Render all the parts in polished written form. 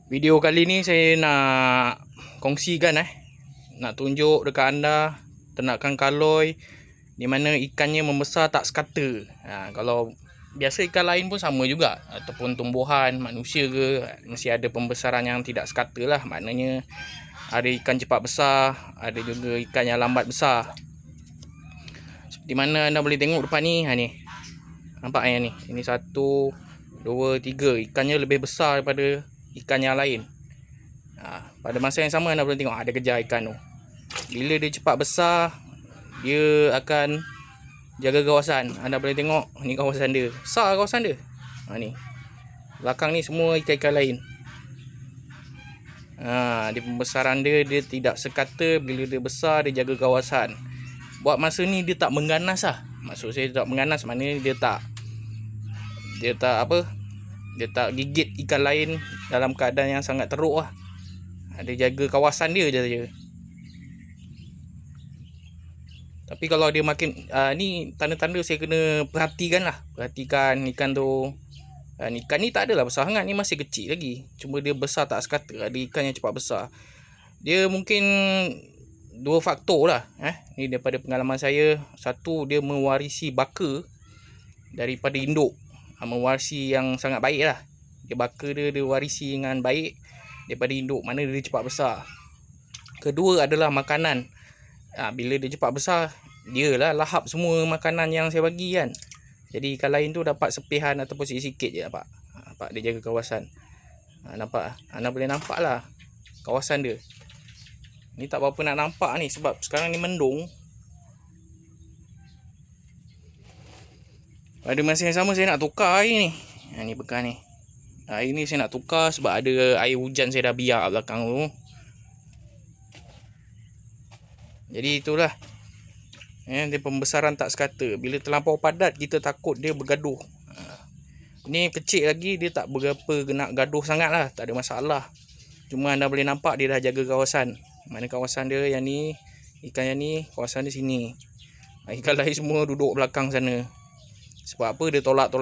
Video kali ni saya nak kongsikan nak tunjuk dekat anda ternakan kaloi di mana ikannya membesar tak sekata. Kalau biasa ikan lain pun sama juga, ataupun tumbuhan, manusia ke, mesti ada pembesaran yang tidak sekata lah. Maknanya ada ikan cepat besar, ada juga ikan yang lambat besar. Seperti mana anda boleh tengok depan ni, ni. Nampak yang ni? Ini 1, 2, 3. Ikannya lebih besar daripada ikan yang lain. Pada masa yang sama anda boleh tengok ada kejar ikan tu. Bila dia cepat besar, dia akan jaga kawasan. Anda boleh tengok ni kawasan dia. Besar kawasan dia. Ni. Belakang ni semua ikan-ikan lain. Dia pembesaran dia tidak sekata. Bila dia besar, dia jaga kawasan. Buat masa ni dia tak mengganas lah. Maksud saya tak mengganas, maknanya dia tak gigit ikan lain dalam keadaan yang sangat teruk lah. Dia jaga kawasan dia je. Tapi kalau dia makin ni tanda-tanda saya kena perhatikan ikan tu. Ikan ni tak adalah besar sangat, ni masih kecil lagi. Cuma dia besar tak sekata. Ada ikan yang cepat besar. Dia mungkin 2 faktor lah. Ni daripada pengalaman saya. Satu, dia mewarisi baka daripada induk. Mewarisi yang sangat baik lah. Baka dia warisi dengan baik daripada induk, mana dia cepat besar. Kedua adalah makanan. Bila dia cepat besar, dia lah lahap semua makanan yang saya bagi kan. Jadi ikan lain tu dapat sepihan ataupun sikit-sikit je. Nampak dia jaga kawasan. Nampak? Anda boleh nampak lah kawasan dia. Ni tak berapa nak nampak ni sebab sekarang ni mendung. Pada masa yang sama saya nak tukar air ni. Ni bekas ni. Air ni saya nak tukar sebab ada air hujan saya dah biar belakang tu. Jadi itulah. Dia pembesaran tak sekata. Bila terlampau padat, kita takut dia bergaduh. Ni kecil lagi, dia tak berapa nak gaduh sangat lah. Tak ada masalah. Cuma anda boleh nampak dia dah jaga kawasan. Mana kawasan dia yang ni, ikan yang ni, kawasan dia sini. Ikan lain semua duduk belakang sana. Sebab apa dia tolak.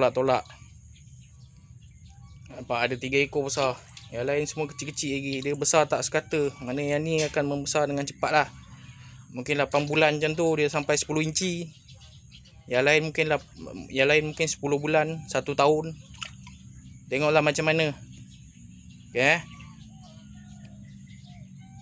Nampak ada 3 ekor besar. Yang lain semua kecil-kecil lagi. Dia besar tak sekata. Mana yang ni akan membesar dengan cepat lah. Mungkin 8 bulan macam tu dia sampai 10 inci. Yang lain mungkin 10 bulan, 1 tahun. Tengoklah macam mana. Okay.